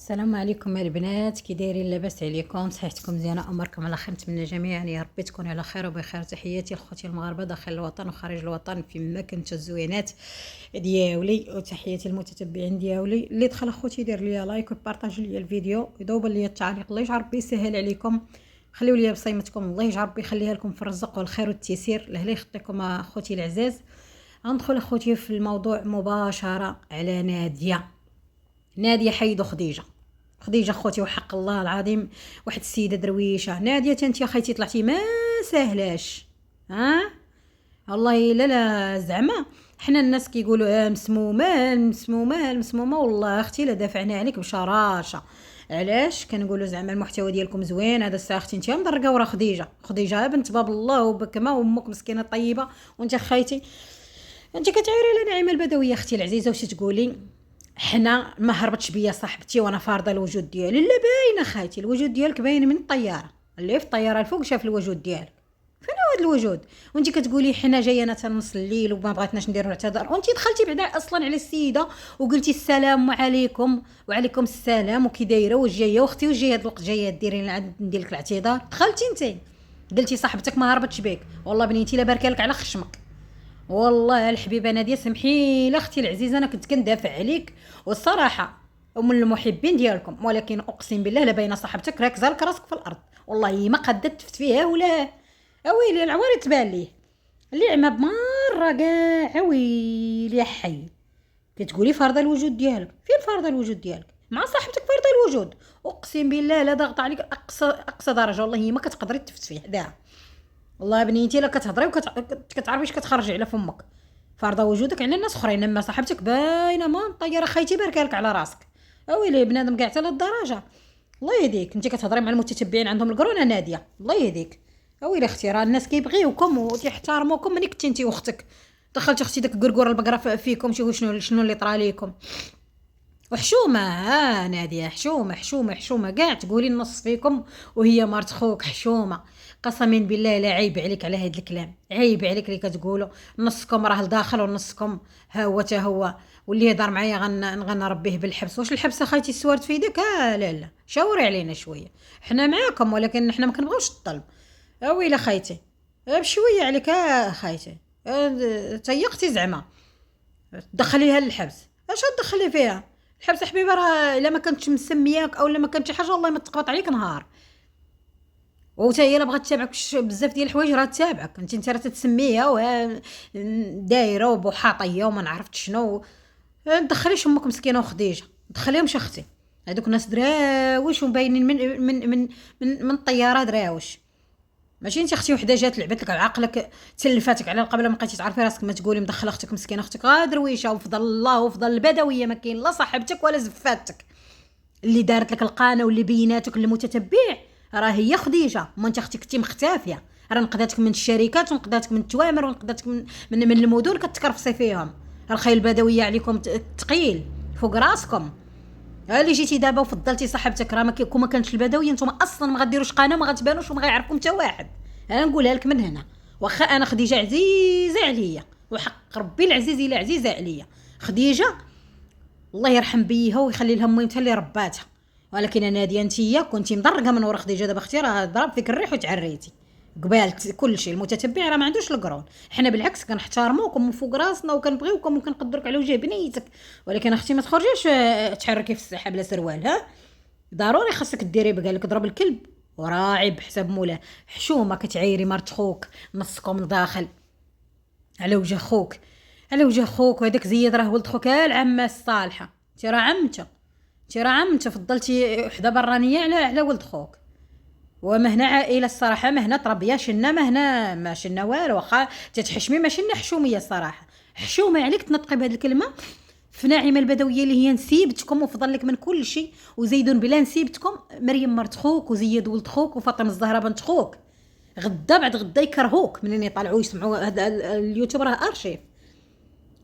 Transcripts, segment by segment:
السلام عليكم البنات، كي دايرين؟ لاباس عليكم؟ صحتكم مزيانه؟ امركم على خير، نتمنى جميعا يا ربي تكونوا على خير وبخير. تحياتي لخوتي المغاربه داخل الوطن وخارج الوطن فيما كنتو الزوينات دياولي، وتحياتي المتتبعين دياولي. اللي دخل اخوتي يدير ليا لايك وبارطاجي ليا الفيديو، يذوب ليا التعليق. الله يجعل ربي يسهل عليكم، خليو ليا بصيمتكم. الله يجعل ربي يخليها لكم في الرزق والخير والتيسير. لهلا يخطيكم اخوتي العزاز. غندخل اخوتي في الموضوع مباشره على ناديه حيدو خديجه خوتي، وحق الله العظيم واحد السيده درويشه. ناديه انت يا خيتي طلعتي ما سهلاش، ها والله لا زعما حنا الناس كيقولوا مسمومه والله اختي لا دافعنا عليك بشراشه. علاش كنقولوا زعما المحتوى ديالكم زوين؟ هذا الساعه اختي انت مدرقه ورا خديجه بنت باب الله وبكمه، وامك مسكينه طيبه، وانت خيتي انت كتعيري لنا نعيمه البدويه اختي العزيزه. واش تقولي؟ حنا ما هربتش بيا صاحبتي وانا فارضه الوجود ديالي، لا باينه خايتي الوجود ديالك باين من الطياره. اللي في الطياره الفوق شاف الوجود ديالك، فين هو هذا الوجود؟ وانت كتقولي حنا جاينا حتى نص الليل وما بغيتناش نديروا اعتذار، وانت دخلتي بعدا اصلا على السيده وقلتي السلام عليكم وعليكم السلام وكي دايره واش جايه واختي، واش جايه هذا الوقت جايه ديري ندير لك الاعتذار؟ دخلتي انت قلتي صاحبتك ما هربتش بك. والله بنيتي لا باركه لك على خشمك. والله الحبيبه ناديه سمحي لي اختي العزيزه، انا كنت كندافع عليك والصراحه ومن المحبين ديالكم، ولكن اقسم بالله لا باينه صاحبتك راكزه لك راسك في الارض. والله ما قدت تفت فيها ولا اويلي العواري تبان ليه اللي عمى بمره كاع. اويلي يا حي، كتقولي فارضه الوجود ديالك؟ فين فارضه الوجود ديالك؟ مع صاحبتك فارضه الوجود. اقسم بالله لا ضغط عليك اقصى درجه، والله ما كتقدري تفت فيه دا. والله بنيتي لا كتهضري وكتعرفي اش كتخرجي على فمك. فارضه وجودك على الناس اخرين، اما صاحبتك باينه ما طياره خيتي باركالك على راسك. اويلي بنادم كاع حتى للدرجه. الله يهديك، انت كتهضري مع المتتبعين عندهم القرونه ناديه. الله يهديك. اويلي اختي راه الناس كيبغيوكم وتحترموكم. ملي كنتي انت واختك دخلتي اختي داك قرقور البقره فيكم، شوفوا شنو اللي طرا ليكم. وحشومه ناديه، حشومه كاع تقولي النص فيكم وهي مرت خوك. حشومه قسما بالله لا عيب عليك على هاد الكلام، عيب عليك اللي كتقولوا نصكم راه لداخل ونصكم ها هو تا هو. واللي يهضر معايا غنربيه بالحبس. واش الحبس اخايتي السوارت في يدك؟ لا شاوري علينا شويه، حنا معاكم ولكن حنا ما كنبغيوش الظلم. ويلي خايتي بشويه عليك خايتي. تيقتي زعما تدخليها للحبس؟ اش تدخلي فيها الحبس حبيبه؟ راه الا ما كنتش مسمياك او الا ما كانت شي حاجه والله ما تقبط عليك نهار. وتا هي الا بغات تتابعك بزاف ديال الحوايج راه تتابعك انت راه تتسميها دايره وبوحاطيه وما نعرفت شنو. دخليش امك مسكينه وخديجه، دخليهمش اختي. هذوك الناس دراوش ومباينين من الطياره دراوش. ماشي انت اختي وحده جات لعبت لك عقلك تلفاتك على القبله ما بقيتي تعرفي راسك، ما تقولي مدخله اختك مسكينه اختك درويشه وفضل الله وفضل البدويه، ما كاين لا صاحبتك ولا زفاتك. اللي دارت لك القانه واللي بيناتك للمتتبع راه هي خديجه. ما انت اختي كنتي مختفيه، راه نقداتك من الشركات ونقداتك من التوامر ونقداتك من المدن كتكرفصي فيهم. الخيل البدويه عليكم ثقيل فوق راسكم. اللي جيتي دابا وفضلتي صاحبتك، راه ما كانتش البدويه نتوما اصلا ما غديروش قناه، ما غتبانوش وما غيعرفكم حتى واحد. انا نقولها لك من هنا، واخا انا خديجه عزيزه عليا وحق ربي العزيز الا عزيزه عليا خديجه، الله يرحم بيها ويخلي لها ميمتها اللي رباتها. ولكن انا ناديه انتيا كنتي مضرقه من ورا خديجه، دابا اختي راه ضرب فيك الريح وتعريتي قبالت كل شيء. المتتبع راه ما عندوش القرون، حنا بالعكس كنحترموكم من فوق راسنا وكنبغيوكم وكنقدروك على وجه بنيتك. ولكن اختي ما تخرجيش تحركي في الساحه بلا سروال. ها ضروري خاصك ديري بقالك ضرب الكلب وراعي بحساب مولاه. حشومه كتعيري مرت خوك نصكم لداخل على وجه خوك، على وجه خوك. وهذاك زياد راه ولد خوك العمه الصالحه. تي راه عمته فضلتي وحده برانيه على ولد خوك. وما هنا عائله الصراحه، ما هنا تربيه شنا، ما هنا ما شنا والو. واخا تتحشمي ما شنا حشوميه الصراحه. حشومه عليك تنطقي بهذه الكلمه في ناعمه البدويه اللي هي نسيبتكم وفضل لك من كل شيء، وزيدون بلا نسيبتكم مريم مرت خوك وزياد ولد خوك وفاطمه الزهراء بنت خوك. غدا بعد غدا يكرهوك منين يطلعوا يسمعوا هذا اليوتيوب راه ارشيف.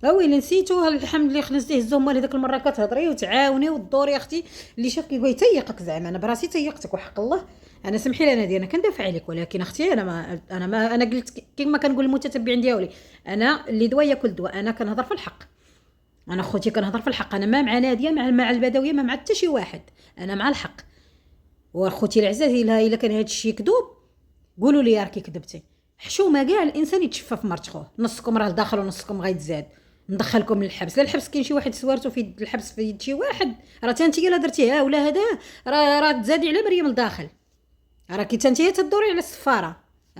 ويلي نسيتو الحمد لله خلصتيه الزوم مال هذيك المره كتهضري وتعاوني وتدوري اختي. اللي شاف كيبغي يتيقك زعما انا براسي تيقتك وحق الله. انا سمحي لي ناديه انا كندافع عليك، ولكن اختي انا قلت كيما كنقول المتتبعين ديالي انا اللي دوا ياكل دواء، انا كنهضر في الحق. انا خوتي كنهضر في الحق، انا ما مع ناديه مع البدويه، ما مع حتى شي واحد، انا مع الحق. وخوتي العزاز الا كان هذا الشيء كذوب قولوا لي راكي كذبتي. حشومه كاع الانسان يتشفى في مرت خوه، نصكم راه داخل ونصكم غيتزاد، ندخلكم للحبس. لا الحبس كاين شي واحد سوارتو في الحبس في يد شي واحد، راه تانتي الا درتيها ولا هذا راه تزادي على مريم لداخل، راكي تانتي تدوري على السفاره،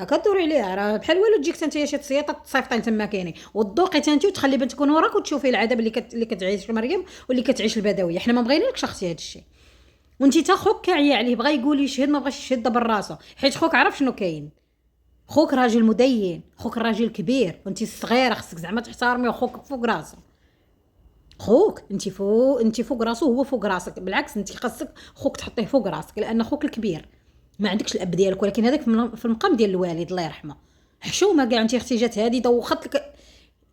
كدوري عليها راه بحال والو تجيك تانتي شي تصيطه تصيفطين تما كاينين، وتذوقي تانتي وتخلي بنتك وراك وتشوفي العذاب اللي كتعيش مريم واللي كتعيش البدويه. حنا ما بغينالكش اختي هذا الشيء، وانتي تا خوك كاعيه عليه، بغا يقول يشهد ما بغاش يشهد دبر راسو، حيت خوك عرف شنو كاين. خوك راجل مدين، خوك راجل كبير، وانتي الصغيره خصك زعما تحترمي خوك فوق راسو. خوك انت فوق راسو، هو فوق راسك، بالعكس انت خاصك خوك تحطيه فوق راسك، لان خوك الكبير ما عندكش الاب ديالك، ولكن هذاك في المقام ديال الوالد الله يرحمه. حشومه كاع انت اختي جات هذه دوخت لك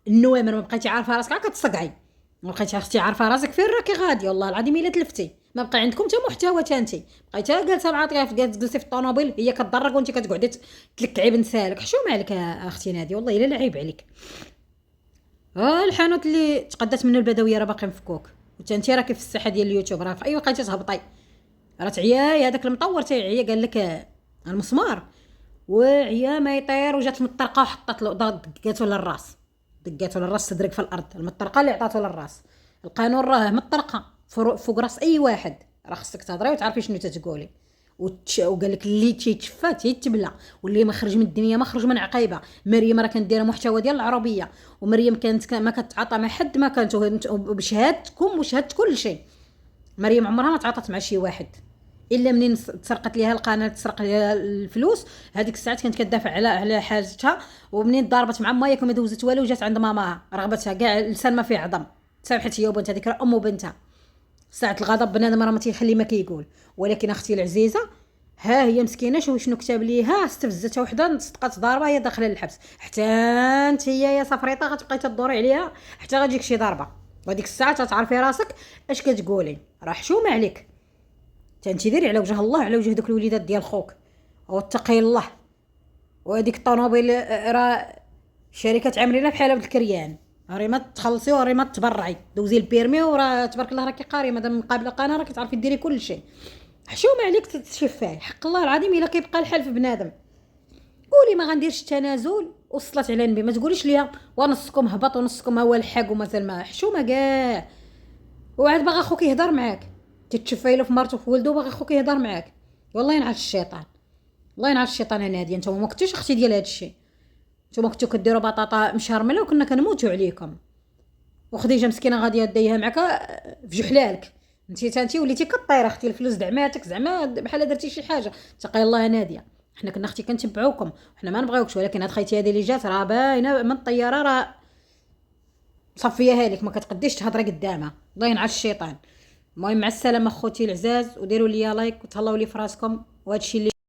النوامر، ما بقيتي عارفه راسك كتصقعي، ما بقيتي اختي عارفه راسك فين راكي غاديه، والله العظيم الا تلفتي ما بقى عندكم حتى محتوى. تانتي بقيتي جالسه مع طياف، جالسه في الطوموبيل هي كتضرك وانت كتقعدي تلكعي بنسالك. حشومه عليك اختي ناديه، والله الا عيب عليك. الحانوت اللي تقدات منه البدويه راه باقي مفكوك، وانتي راكي في الساحه ديال اليوتيوب، راه في اي وقت تهبطي راه تعياي. هذاك المطور تيعيا قال لك المسمار وعيا ما يطير، وجات مطرقه وحطت له دقاتو للراس، دقاتو للراس تدرك في الارض، المطرقه اللي عطاتو للراس. القانون راه مطرقه فوق راس اي واحد، راه خصك تهضري وتعرفي شنو تتقولي. وقال لك اللي تيتشفى تيتبلى، واللي ما خرج من الدنيا ما خرج من عقيبه. مريم راه كانت دايره محتوى ديال العربيه، ومريم كانت ما كتعاطى مع حد، ما كانت بشهادتكم وشهاده كل شيء. مريم عمرها ما تعاطت مع شي واحد، الا منين تسرقت ليها القناه، تسرق ليها الفلوس، هذيك الساعات كانت كتدافع على حاجتها. ومنين ضربت مع مايا ما دوزت والو، وجات عند ماماها رغبتها كاع لسان ما فيه عظم، سامحت هي وبنتها، هذيك راه ام وبنتها. ساعه الغضب بنادم راه ما تيخلي ما كيقول. ولكن اختي العزيزه ها هي مسكينه، شنو كتب ليها، استفزتها وحده صدقات ضاربه هي داخله للحبس، حتى انت هي يا صفريطه غتبقاي تدوري عليها حتى غتجيك شي ضربه، وهذيك الساعه تعرفي راسك اش كتقولي. راه حشومه عليك، انت ديري على وجه الله، على وجه دوك الوليدات ديال خوك، واتقي الله. وهذيك الطوموبيل راه شركه عاملينها بحال هاد الكريان، راه ما تخلصي وراه ما تبرعي، دوزي البيرمي وراه تبارك الله راكي قاريه، مادام مقابله قناه راكي تعرفي ديري كل شيء. حشومه عليك تتشفاي، حق الله العظيم الا كيبقى الحال في بنادم. قولي ما غنديرش التنازل وصلت على النبي، ما تقوليش ليا ونصكم هبط ونصكم هو الحق ومثل ما. حشومه كاع، وعاد باغا خوك يهضر معاك، تتشفاي له في مرته وفي ولده، باغي خوك يهضر معاك. والله ينعس الشيطان، الله ينعس الشيطان. انا ناديه نتوما ما كنتوش اختي ديال هذا الشيء، نتوما كنتو كديروا بطاطا مشرمله وكنا كنموتوا عليكم. وخديجه مسكينه غاديه ديها معك في جحلالك، انت وليتي كطيره اختي، الفلوس دعماتك زعما بحال درتي شي حاجه. تقي الله ناديه، حنا كنا اختي كنتبعوكم، حنا ما نبغيوكش، ولكن هاد خيتي هذه اللي جات راه باينه من الطياره، راه صفيها لك ما كتقديش تهضري قدامها. الله ينعس الشيطان. المهم مع السلامه خوتي العزاز، وديروا لي لايك وتهلاو لي فراسكم، وهذا الشيء اللي